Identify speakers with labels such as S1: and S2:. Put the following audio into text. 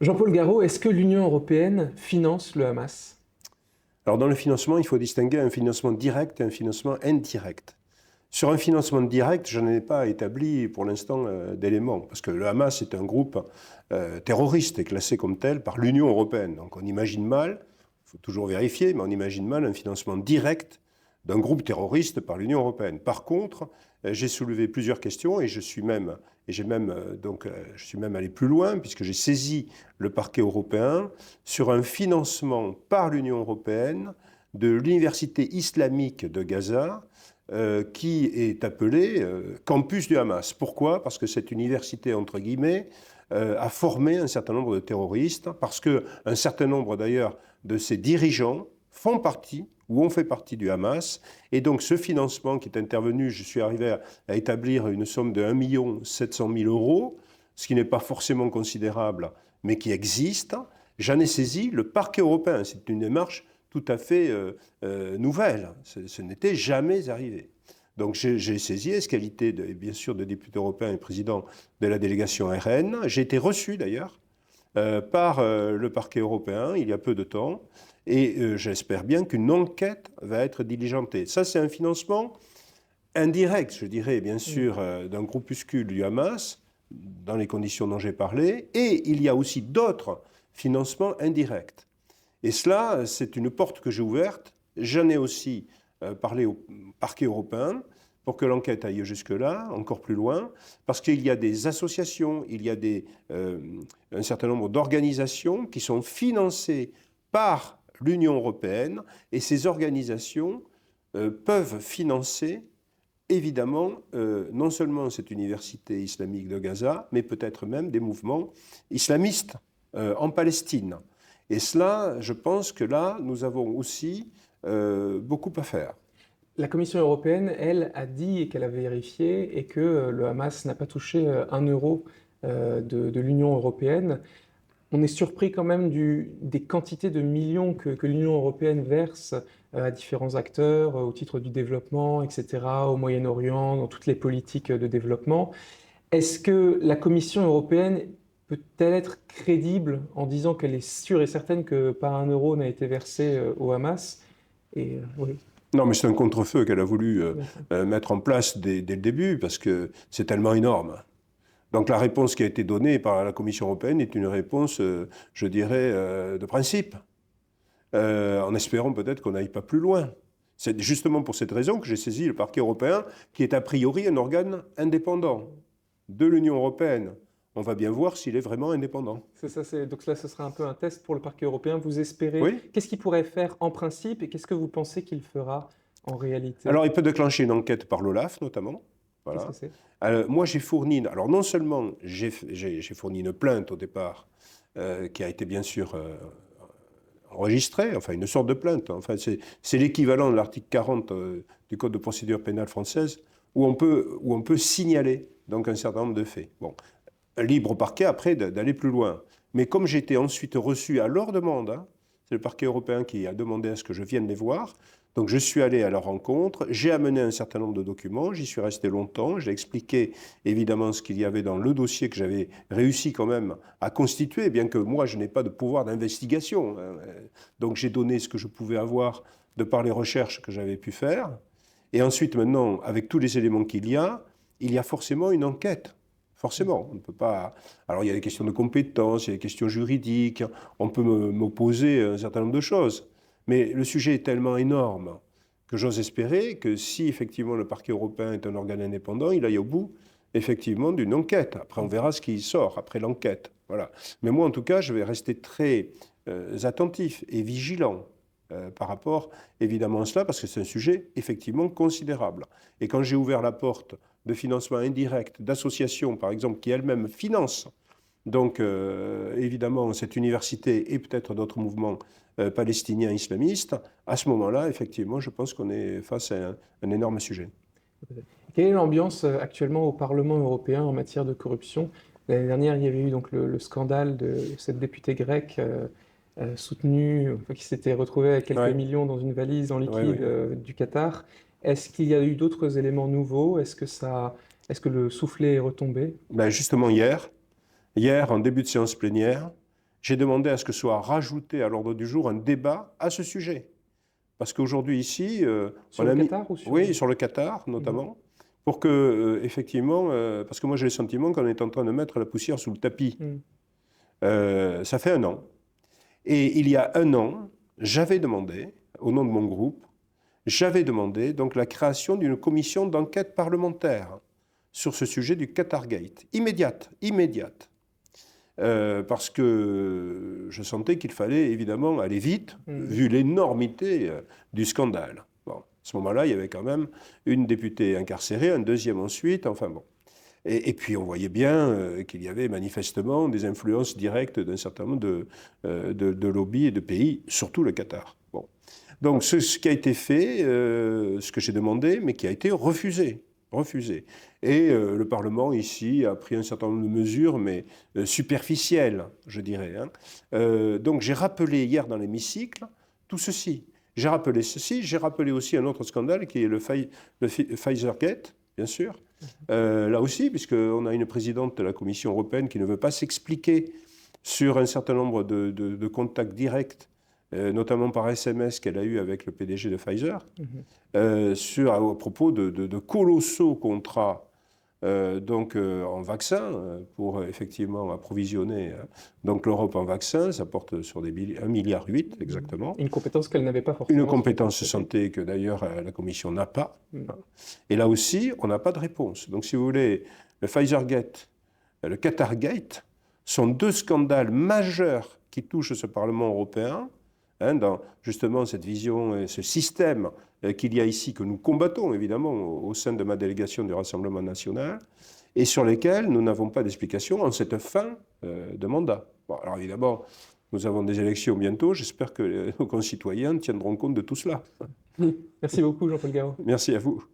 S1: Jean-Paul Garot, est-ce que l'Union européenne finance le Hamas?
S2: Alors dans le financement, il faut distinguer un financement direct et un financement indirect. Sur un financement direct, je n'ai pas établi pour l'instant d'éléments, parce que le Hamas est un groupe terroriste et classé comme tel par l'Union européenne. Donc on imagine mal, il faut toujours vérifier, mais on imagine mal un financement direct d'un groupe terroriste par l'Union européenne. Par contre, j'ai soulevé plusieurs questions et je suis même allé plus loin puisque j'ai saisi le parquet européen sur un financement par l'Union européenne de l'université islamique de Gaza qui est appelée campus du Hamas. Pourquoi? Parce que cette université, entre guillemets, a formé un certain nombre de terroristes, parce qu'un certain nombre d'ailleurs de ses dirigeants font partie ou ont fait partie du Hamas. Et donc ce financement qui est intervenu, je suis arrivé à établir une somme de 1 700 000 euros, ce qui n'est pas forcément considérable, mais qui existe. J'en ai saisi le parquet européen. C'est une démarche tout à fait nouvelle. Ce n'était jamais arrivé. Donc j'ai saisi, qualité bien sûr de député européen et président de la délégation RN. J'ai été reçu d'ailleurs par le parquet européen il y a peu de temps et j'espère bien qu'une enquête va être diligentée. Ça, c'est un financement indirect, je dirais, bien sûr, d'un groupuscule du Hamas, dans les conditions dont j'ai parlé, et il y a aussi d'autres financements indirects. Et cela, c'est une porte que j'ai ouverte. J'en ai aussi parlé au parquet européen pour que l'enquête aille jusque-là, encore plus loin, parce qu'il y a des associations, il y a un certain nombre d'organisations qui sont financées par l'Union européenne, et ces organisations peuvent financer, évidemment, non seulement cette université islamique de Gaza, mais peut-être même des mouvements islamistes en Palestine. Et cela, je pense que là, nous avons aussi beaucoup à faire.
S1: La Commission européenne, elle, a dit qu'elle avait vérifié et que le Hamas n'a pas touché 1 euro de l'Union européenne. On est surpris quand même des quantités de millions que l'Union européenne verse à différents acteurs au titre du développement, etc., au Moyen-Orient, dans toutes les politiques de développement. Est-ce que la Commission européenne peut-elle être crédible en disant qu'elle est sûre et certaine que pas 1 euro n'a été versé au Hamas? Oui.
S2: Non, mais c'est un contre-feu qu'elle a voulu mettre en place dès le début, parce que c'est tellement énorme. Donc la réponse qui a été donnée par la Commission européenne est une réponse, je dirais, de principe, en espérant peut-être qu'on n'aille pas plus loin. C'est justement pour cette raison que j'ai saisi le parquet européen, qui est a priori un organe indépendant de l'Union européenne. On va bien voir s'il est vraiment indépendant.
S1: C'est ça, donc là, ce sera un peu un test pour le parquet européen. Vous espérez,
S2: Oui.
S1: qu'est-ce qu'il pourrait faire en principe et qu'est-ce que vous pensez qu'il fera en réalité?
S2: Alors il peut déclencher une enquête par l'OLAF notamment. Voilà.
S1: Qu'est-ce que c'est?
S2: Moi, j'ai fourni, alors non seulement j'ai fourni une plainte au départ, qui a été bien sûr enregistrée, enfin une sorte de plainte, enfin c'est l'équivalent de l'article 40 du Code de procédure pénale française, où on peut signaler donc un certain nombre de faits. Bon, libre au parquet après d'aller plus loin. Mais comme j'ai été ensuite reçu à leur demande, hein, c'est le parquet européen qui a demandé à ce que je vienne les voir. Donc je suis allé à leur rencontre, j'ai amené un certain nombre de documents, j'y suis resté longtemps, j'ai expliqué évidemment ce qu'il y avait dans le dossier que j'avais réussi quand même à constituer, bien que moi je n'ai pas de pouvoir d'investigation. Donc j'ai donné ce que je pouvais avoir de par les recherches que j'avais pu faire. Et ensuite maintenant, avec tous les éléments qu'il y a forcément une enquête. Forcément, on ne peut pas... Alors il y a des questions de compétences, il y a des questions juridiques, on peut m'opposer à un certain nombre de choses. Mais le sujet est tellement énorme que j'ose espérer que si effectivement le parquet européen est un organe indépendant, il aille au bout effectivement d'une enquête. Après, on verra ce qui sort après l'enquête. Voilà. Mais moi, en tout cas, je vais rester très attentif et vigilant par rapport évidemment à cela, parce que c'est un sujet effectivement considérable. Et quand j'ai ouvert la porte de financement indirect d'associations, par exemple, qui elles-mêmes financent donc, évidemment, cette université et peut-être d'autres mouvements palestiniens islamistes, à ce moment-là, effectivement, je pense qu'on est face à un énorme sujet.
S1: Quelle est l'ambiance actuellement au Parlement européen en matière de corruption? L'année dernière, il y avait eu donc le scandale de cette députée grecque soutenue, qui s'était retrouvée avec quelques millions dans une valise en liquide du Qatar. Est-ce qu'il y a eu d'autres éléments nouveaux? Est-ce que le soufflet est retombé?
S2: Ben justement, hier, en début de séance plénière, j'ai demandé à ce que soit rajouté à l'ordre du jour un débat à ce sujet. Parce qu'aujourd'hui, ici,
S1: Sur le Qatar ou sur...
S2: Oui, sur le Qatar, notamment, pour que, effectivement, parce que moi, j'ai le sentiment qu'on est en train de mettre la poussière sous le tapis. Ça fait 1 an. Et il y a 1 an, j'avais demandé, au nom de mon groupe, j'avais demandé donc la création d'une commission d'enquête parlementaire sur ce sujet du Qatargate. Immédiate. Parce que je sentais qu'il fallait évidemment aller vite, vu l'énormité du scandale. Bon, à ce moment-là, il y avait quand même une députée incarcérée, un deuxième ensuite, enfin bon. Et puis on voyait bien qu'il y avait manifestement des influences directes d'un certain nombre de lobbies et de pays, surtout le Qatar. Bon. Donc ce qui a été fait, ce que j'ai demandé, mais qui a été refusé. Et le Parlement, ici, a pris un certain nombre de mesures, mais superficielles, je dirais. Donc j'ai rappelé hier dans l'hémicycle tout ceci. J'ai rappelé ceci, j'ai rappelé aussi un autre scandale qui est le Pfizergate, bien sûr. Là aussi, puisqu'on a une présidente de la Commission européenne qui ne veut pas s'expliquer sur un certain nombre de contacts directs, notamment par SMS qu'elle a eu avec le PDG de Pfizer, à propos de colossaux contrats en vaccins pour effectivement approvisionner donc l'Europe en vaccins. Ça porte sur 1,8 milliard exactement.
S1: Une compétence qu'elle n'avait pas forcément.
S2: Une compétence santé que d'ailleurs la Commission n'a pas. Et là aussi, on n'a pas de réponse. Donc si vous voulez, le Pfizergate, le Qatargate sont 2 scandales majeurs qui touchent ce Parlement européen, dans justement cette vision et ce système qu'il y a ici, que nous combattons évidemment au sein de ma délégation du Rassemblement national, et sur lesquels nous n'avons pas d'explication en cette fin de mandat. Bon, alors évidemment, nous avons des élections bientôt, j'espère que nos concitoyens tiendront compte de tout cela.
S1: Merci beaucoup Jean-Paul Garot.
S2: Merci à vous.